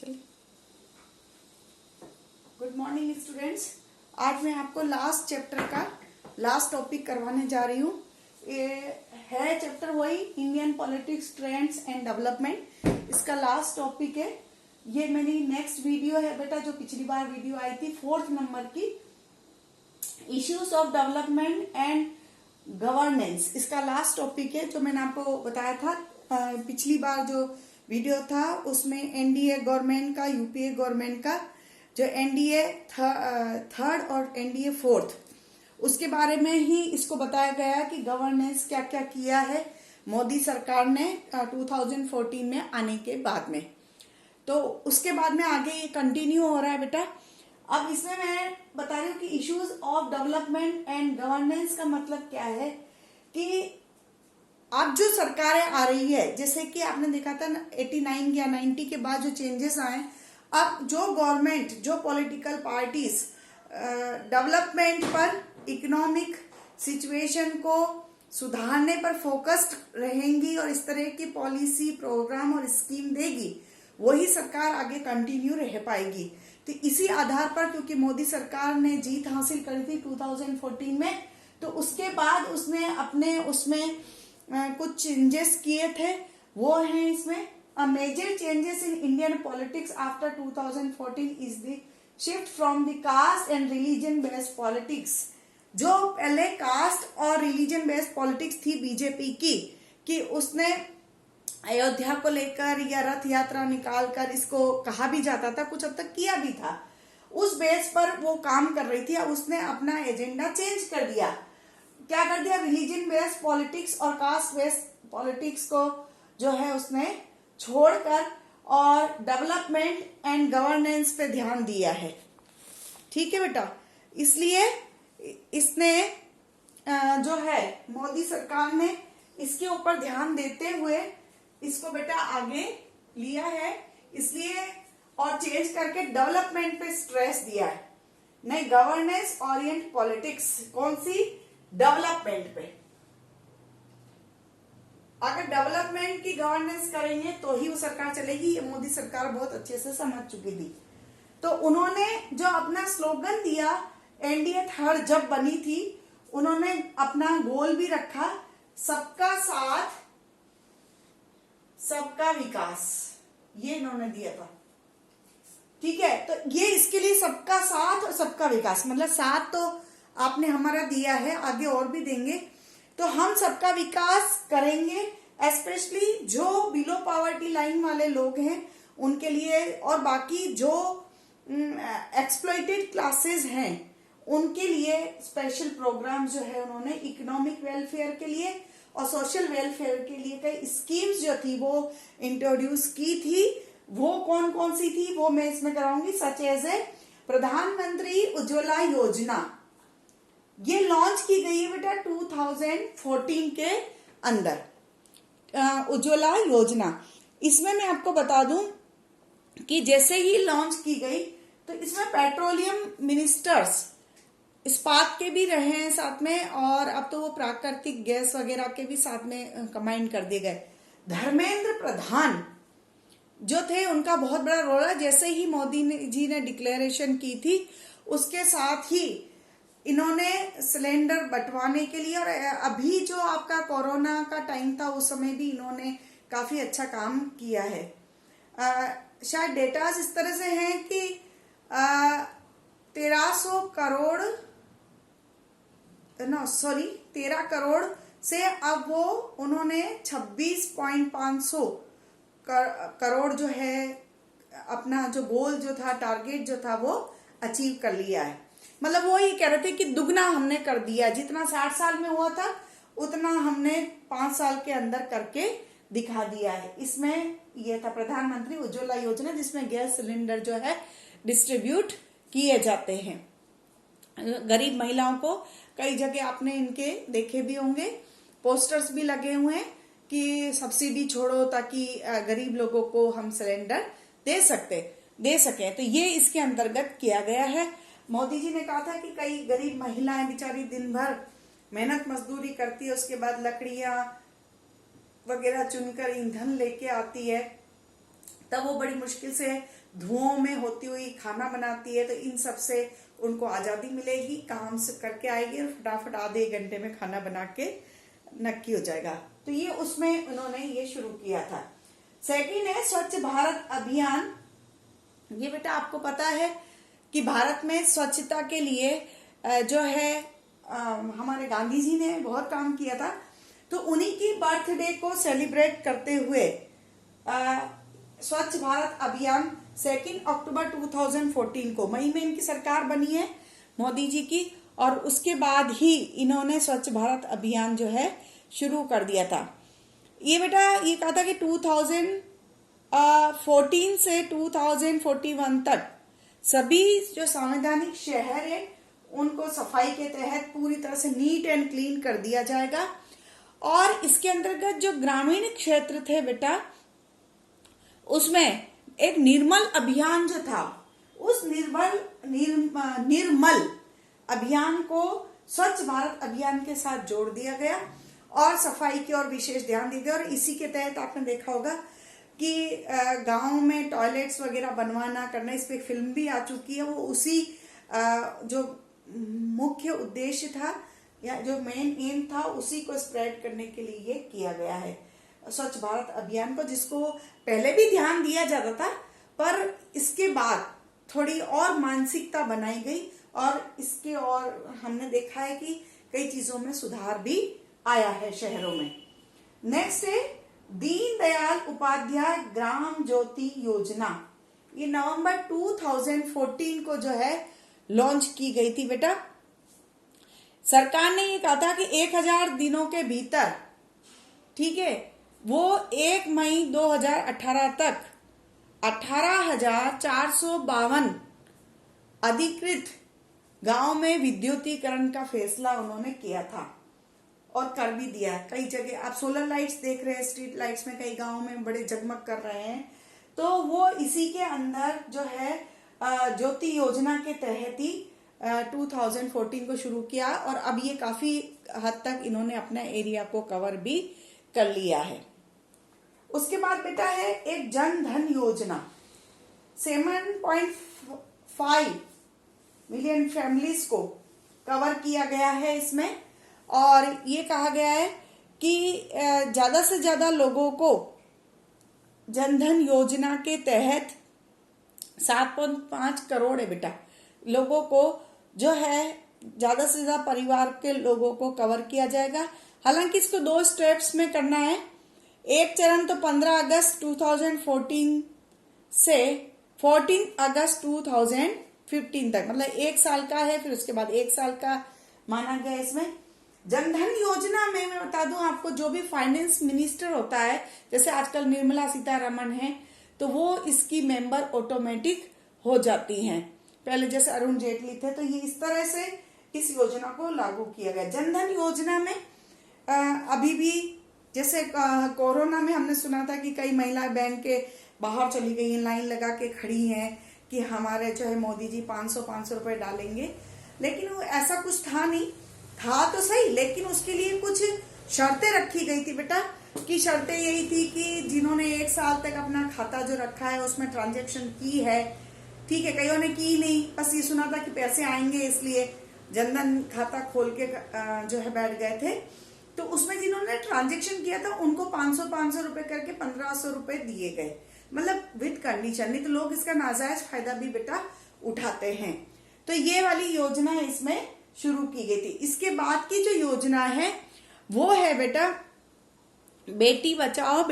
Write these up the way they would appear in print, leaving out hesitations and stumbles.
चलिए, good morning students. आज मैं आपको लास्ट चैप्टर का लास्ट टॉपिक करवाने जा रही हूँ। ये है चैप्टर वही Indian politics trends and development. इसका लास्ट टॉपिक है। ये मेरी नेक्स्ट वीडियो है बेटा, जो पिछली बार वीडियो आई थी 4th नंबर की, issues of development and governance. इसका लास्ट टॉपिक है जो मैंने आपको बताया था। पिछली बार जो वीडियो था उसमें एनडीए गवर्नमेंट का, यूपीए गवर्नमेंट का, जो एनडीए थर्ड और एनडीए फोर्थ, उसके बारे में ही इसको बताया गया कि गवर्नेंस क्या क्या किया है मोदी सरकार ने 2014 में आने के बाद में। तो उसके बाद में आगे ये कंटिन्यू हो रहा है बेटा। अब इसमें मैं बता रही हूँ कि issues of development and governance का मतलब क्या है कि अब जो सरकारें आ रही है, जैसे कि आपने देखा था 89 या 90 के बाद जो चेंजेस आए, अब जो गवर्नमेंट, जो पॉलिटिकल पार्टीज डेवलपमेंट पर, इकोनॉमिक सिचुएशन को सुधारने पर फोकस्ड रहेंगी और इस तरह की पॉलिसी, प्रोग्राम और स्कीम देगी, वही सरकार आगे कंटिन्यू रह पाएगी। तो इसी आधार पर, क्योंकि मोदी सरकार ने जीत हासिल करी थी 2014 में, तो उसके बाद उसने अपने उसमें कुछ चेंजेस किए थे। वो है इसमें major changes in Indian politics after 2014 is the shift from the caste and religion based politics. जो पहले कास्ट और रिलीजन बेस्ड पॉलिटिक्स थी बीजेपी की, कि उसने अयोध्या को लेकर या रथ यात्रा निकालकर, इसको कहा भी जाता था, कुछ हद तक किया भी था, उस बेस पर वो काम कर रही थी। अब उसने अपना एजेंडा चेंज कर दिया। क्या कर दिया? रिलीजन बेस्ड पॉलिटिक्स और कास्ट बेस्ड पॉलिटिक्स को जो है उसने छोड़कर और डेवलपमेंट एंड गवर्नेंस पे ध्यान दिया है। ठीक है बेटा, इसलिए इसने जो है मोदी सरकार ने इसके ऊपर ध्यान देते हुए इसको बेटा आगे लिया है, इसलिए और चेंज करके डेवलपमेंट पे स्ट्रेस दिया है। नहीं, गवर्नेंस ओरिएंट पॉलिटिक्स, कौन सी? डेवलपमेंट पे। अगर डेवलपमेंट की गवर्नेंस करेंगे तो ही वो सरकार चलेगी। ये मोदी सरकार बहुत अच्छे से समझ चुकी थी। तो उन्होंने जो अपना स्लोगन दिया, एनडीए थर्ड जब बनी थी, उन्होंने अपना गोल भी रखा, सबका साथ सबका विकास, ये इन्होंने दिया था। ठीक है, तो ये इसके लिए सबका साथ और सबका विकास, मतलब साथ तो आपने हमारा दिया है, आगे और भी देंगे। तो हम सबका विकास करेंगे, स्पेशली जो बिलो पॉवर्टी लाइन वाले लोग हैं उनके लिए, और बाकी जो एक्सप्लॉइटेड क्लासेस हैं उनके लिए स्पेशल प्रोग्राम जो है उन्होंने इकोनॉमिक वेलफेयर के लिए और सोशल वेलफेयर के लिए कई स्कीम्स जो थी वो इंट्रोड्यूस की थी। वो कौन कौन सी थी वो मैं इसमें कराऊंगी। सच एज ए प्रधानमंत्री उज्ज्वला योजना, ये लॉन्च की गई है बेटा 2014 के अंदर। उज्ज्वला योजना, इसमें मैं आपको बता दूं कि जैसे ही लॉन्च की गई तो इसमें पेट्रोलियम मिनिस्टर्स, इस्पात के भी रहे हैं साथ में, और अब तो वो प्राकृतिक गैस वगैरह के भी साथ में कंबाइन कर दिए गए। धर्मेंद्र प्रधान जो थे, उनका बहुत बड़ा रोल है। जैसे ही मोदी जी ने डिक्लेरेशन की थी, उसके साथ ही इन्होंने सिलेंडर बंटवाने के लिए, और अभी जो आपका कोरोना का टाइम था उस समय भी इन्होंने काफी अच्छा काम किया है। शायद डेटा इस तरह से हैं कि 13 करोड़ से अब वो उन्होंने 26.500 करोड़ जो है अपना जो गोल जो था, टारगेट जो था, वो अचीव कर लिया है। मतलब वो ये कह रहे थे कि दुगना हमने कर दिया, जितना 60 साल में हुआ था उतना हमने 5 साल के अंदर करके दिखा दिया है। इसमें यह था प्रधानमंत्री उज्ज्वला योजना, जिसमें गैस सिलेंडर जो है डिस्ट्रीब्यूट किए जाते हैं गरीब महिलाओं को। कई जगह आपने इनके देखे भी होंगे, पोस्टर्स भी लगे हुए हैं कि सब्सिडी छोड़ो ताकि गरीब लोगों को हम सिलेंडर दे सके। तो ये इसके अंतर्गत किया गया है। मोदी जी ने कहा था कि कई गरीब महिलाएं बेचारी दिन भर मेहनत मजदूरी करती है, उसके बाद लकड़ियां वगैरह चुनकर ईंधन लेके आती है, तब वो बड़ी मुश्किल से धुओं में होती हुई खाना बनाती है, तो इन सब से उनको आजादी मिलेगी, काम से करके आएगी और फटाफट आधे घंटे में खाना बना के नक्की हो जाएगा। तो ये उसमें उन्होंने ये शुरू किया था। सेकंड है स्वच्छ भारत अभियान। ये बेटा आपको पता है कि भारत में स्वच्छता के लिए जो है हमारे गांधी जी ने बहुत काम किया था, तो उन्हीं की बर्थडे को सेलिब्रेट करते हुए स्वच्छ भारत अभियान 2 अक्टूबर 2014 को, मई में इनकी सरकार बनी है मोदी जी की, और उसके बाद ही इन्होंने स्वच्छ भारत अभियान जो है शुरू कर दिया था। ये बेटा ये कहा था कि 2014 से 2041 तक सभी जो संवैधानिक शहर है उनको सफाई के तहत पूरी तरह से नीट एंड क्लीन कर दिया जाएगा। और इसके अंतर्गत जो ग्रामीण क्षेत्र थे बेटा, उसमें एक निर्मल अभियान जो था, उस निर्मल अभियान को स्वच्छ भारत अभियान के साथ जोड़ दिया गया और सफाई की ओर विशेष ध्यान दिया गया। और इसी के तहत आपने देखा होगा कि गांव में टॉयलेट्स वगैरह बनवाना करना, इस पे फिल्म भी आ चुकी है। वो उसी जो मुख्य उद्देश्य था या जो मेन एम था, उसी को स्प्रेड करने के लिए ये किया गया है स्वच्छ भारत अभियान को, जिसको पहले भी ध्यान दिया जाता था, पर इसके बाद थोड़ी और मानसिकता बनाई गई और इसके और हमने देखा है कि कई चीजों में सुधार भी आया है शहरों में। नेक्स्ट है दीनदयाल उपाध्याय ग्राम ज्योति योजना। ये नवंबर 2014 को जो है लॉन्च की गई थी बेटा। सरकार ने ये कहा था कि 1000 दिनों के भीतर, ठीक है, वो 1 मई 2018 तक 18,452 अधिकृत गांव में विद्युतीकरण का फैसला उन्होंने किया था और कर भी दिया। कई जगह आप सोलर लाइट्स देख रहे हैं, स्ट्रीट लाइट्स में कई गांव में बड़े जगमग कर रहे हैं, तो वो इसी के अंदर जो है ज्योति योजना के तहत ही 2014 को शुरू किया और अब ये काफी हद तक इन्होंने अपने एरिया को कवर भी कर लिया है। उसके बाद बेटा है एक जन धन योजना। 7.5 मिलियन फैमिलीज को कवर किया गया है इसमें, और ये कहा गया है कि ज्यादा से ज्यादा लोगों को जनधन योजना के तहत 7.5 करोड़ है बेटा लोगों को जो है ज्यादा से ज्यादा परिवार के लोगों को कवर किया जाएगा। हालांकि इसको 2 स्टेप्स में करना है। एक चरण तो 15 अगस्त 2014 से 14 अगस्त 2015 तक, मतलब 1 साल का है, फिर उसके बाद 1 साल का माना गया इसमें। जनधन योजना में मैं बता दूं आपको, जो भी फाइनेंस मिनिस्टर होता है, जैसे आजकल निर्मला सीतारमण है, तो वो इसकी मेंबर ऑटोमेटिक हो जाती हैं। पहले जैसे अरुण जेटली थे, तो ये इस तरह से इस योजना को लागू किया गया। जनधन योजना में अभी भी जैसे कोरोना में हमने सुना था कि कई महिलाएं बैंक के बाहर चली गई, लाइन लगा के खड़ी हैं कि हमारे जो है मोदी जी 500 रुपए डालेंगे, लेकिन वो ऐसा कुछ था नहीं। था तो सही, लेकिन उसके लिए कुछ शर्तें रखी गई थी बेटा, कि शर्तें यही थी कि जिन्होंने 1 साल तक अपना खाता जो रखा है उसमें ट्रांजैक्शन की है, ठीक है, कईयों ने की नहीं, बस ये सुना था कि पैसे आएंगे इसलिए जनधन खाता खोल के जो है बैठ गए थे, तो उसमें जिन्होंने ट्रांजैक्शन किया था उनको 500 रुपए करके 1500 रुपए दिए गए, मतलब विद कंडीशन। नहीं तो लोग इसका नाजायज फायदा भी बेटा उठाते हैं। तो ये वाली योजना इसमें शुरू की गई थी। इसके बाद की जो योजना है वो है बेटा बेटी बचाओ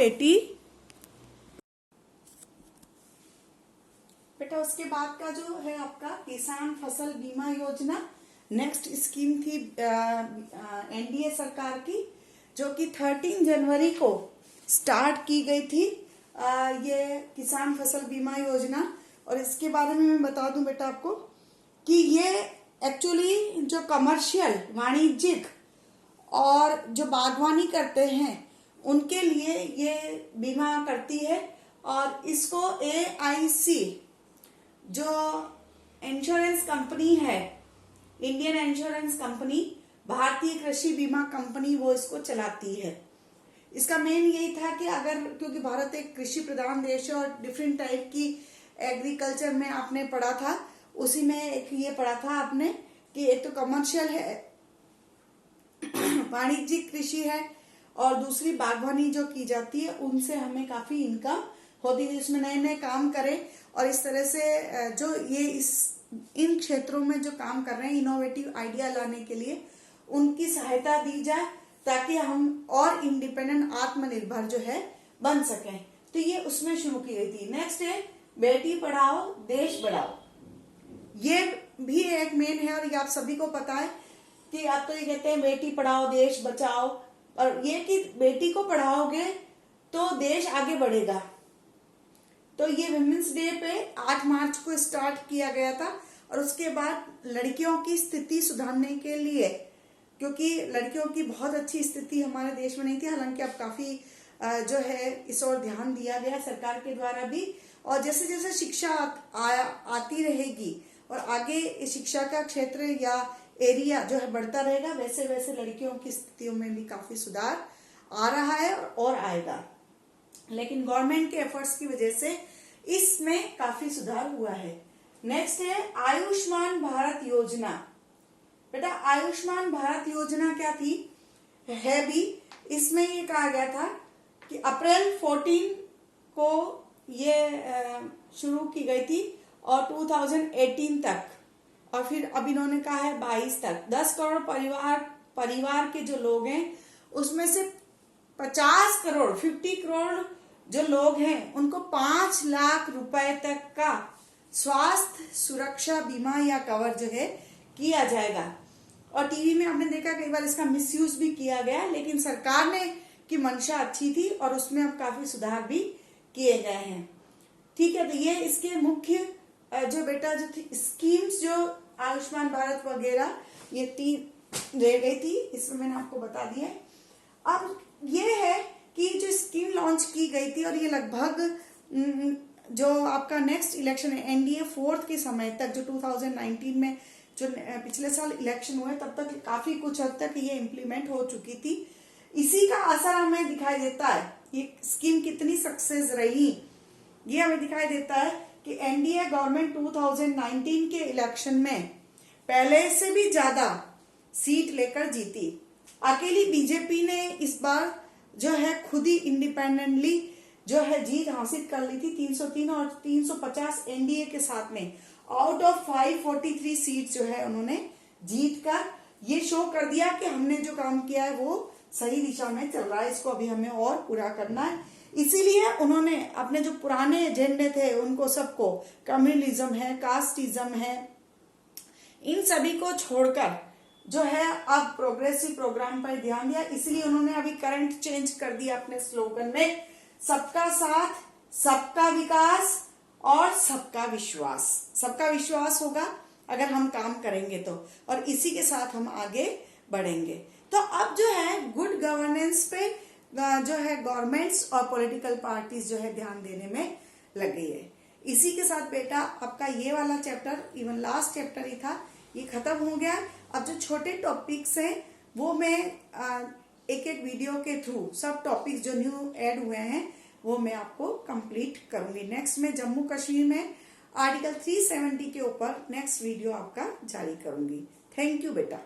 बेटा उसके बाद का जो है आपका किसान फसल बीमा योजना। नेक्स्ट स्कीम थी एनडीए सरकार की, जो कि 13 जनवरी को स्टार्ट की गई थी ये किसान फसल बीमा योजना। और इसके बारे में मैं बता दूं बेटा आपको कि ये एक्चुअली जो कमर्शियल वाणिज्यिक और जो बागवानी करते हैं उनके लिए ये बीमा करती है। और इसको AIC जो इंश्योरेंस कंपनी है, इंडियन इंश्योरेंस कंपनी, भारतीय कृषि बीमा कंपनी, वो इसको चलाती है। इसका मेन यही था कि अगर, क्योंकि भारत एक कृषि प्रधान देश है और डिफरेंट टाइप की एग्रीकल्चर में आपने पढ़ा था, उसी में एक ये पढ़ा था आपने कि एक तो कमर्शियल है, वाणिज्यिक कृषि है, और दूसरी बागवानी जो की जाती है उनसे हमें काफी इनकम होती है, जिसमें नए नए काम करें और इस तरह से जो ये इन क्षेत्रों में जो काम कर रहे हैं इनोवेटिव आइडिया लाने के लिए उनकी सहायता दी जाए, ताकि हम और इंडिपेंडेंट आत्मनिर्भर जो है बन सकें। तो ये उसमें शुरू की गई थी। नेक्स्ट है बेटी पढ़ाओ देश बढ़ाओ। ये भी एक मेन है और ये आप सभी को पता है कि आप तो ये कहते हैं बेटी पढ़ाओ देश बचाओ, और ये कि बेटी को पढ़ाओगे तो देश आगे बढ़ेगा। तो ये विमेंस डे पे 8 मार्च को स्टार्ट किया गया था, और उसके बाद लड़कियों की स्थिति सुधारने के लिए, क्योंकि लड़कियों की बहुत अच्छी स्थिति हमारे देश में नहीं थी, हालांकि अब काफी जो है इस ओर ध्यान दिया गया सरकार के द्वारा भी, और जैसे जैसे शिक्षा आती रहेगी और आगे शिक्षा का क्षेत्र या एरिया जो है बढ़ता रहेगा, वैसे वैसे लड़कियों की स्थितियों में भी काफी सुधार आ रहा है और आएगा। लेकिन गवर्नमेंट के एफर्ट्स की वजह से इसमें काफी सुधार हुआ है। नेक्स्ट है आयुष्मान भारत योजना। बेटा आयुष्मान भारत योजना क्या थी है भी, इसमें ये कहा गया था कि अप्रैल 14 को ये शुरू की गई थी और 2018 तक, और फिर अब इन्होंने कहा है 22 तक 10 करोड़ परिवार के जो लोग हैं उसमें से 50 करोड़ 50 करोड़ जो लोग हैं उनको 5 लाख रुपए तक का स्वास्थ्य सुरक्षा बीमा या कवर जो है किया जाएगा। और टीवी में आपने देखा कई बार इसका मिसयूज भी किया गया, लेकिन सरकार ने की मंशा अच्छी थी और उसमें अब काफी सुधार भी किए गए हैं। ठीक है, तो ये इसके मुख्य जो बेटा जो थी स्कीम्स जो आयुष्मान भारत वगैरह ये 3 रह गई थी, इसमें मैंने आपको बता दिया। अब ये है कि जो स्कीम लॉन्च की गई थी और ये लगभग जो आपका नेक्स्ट इलेक्शन है एनडीए 4th के समय तक, जो 2019 में जो पिछले साल इलेक्शन हुए तब तक काफी कुछ हद तक ये इम्प्लीमेंट हो चुकी थी। इसी का असर हमें दिखाई देता है, ये स्कीम कितनी सक्सेस रही ये हमें दिखाई देता है कि एनडीए गवर्नमेंट 2019 के इलेक्शन में पहले से भी ज्यादा सीट लेकर जीती। अकेली बीजेपी ने इस बार जो है खुद ही इंडिपेंडेंटली जो है जीत हासिल कर ली थी 303 और 350 एनडीए के साथ में। आउट ऑफ 543 सीट जो है उन्होंने जीत कर ये शो कर दिया कि हमने जो काम किया है वो सही दिशा में चल रहा है, इसको अभी हमें और पूरा करना है। इसीलिए उन्होंने अपने जो पुराने एजेंडे थे उनको सबको, कम्युनलिज्म है, कास्टिज्म है, इन सभी को छोड़कर जो है अब प्रोग्रेसिव प्रोग्राम पर ध्यान दिया। इसलिए उन्होंने अभी करंट चेंज कर दिया अपने स्लोगन में, सबका साथ, सबका विकास और सबका विश्वास। सबका विश्वास होगा अगर हम काम करेंगे तो, और इसी के साथ हम आगे बढ़ेंगे। तो अब जो है गुड गवर्नेंस पे जो है गवर्नमेंट्स और पॉलिटिकल पार्टीज जो है ध्यान देने में लग गई है। इसी के साथ बेटा आपका ये वाला चैप्टर, इवन लास्ट चैप्टर ही था, ये खत्म हो गया। अब जो छोटे टॉपिक्स हैं वो मैं एक एक वीडियो के थ्रू सब टॉपिक्स जो न्यू ऐड हुए हैं वो मैं आपको कंप्लीट करूंगी। नेक्स्ट में जम्मू कश्मीर में आर्टिकल 370 के ऊपर नेक्स्ट वीडियो आपका जारी करूंगी। थैंक यू बेटा।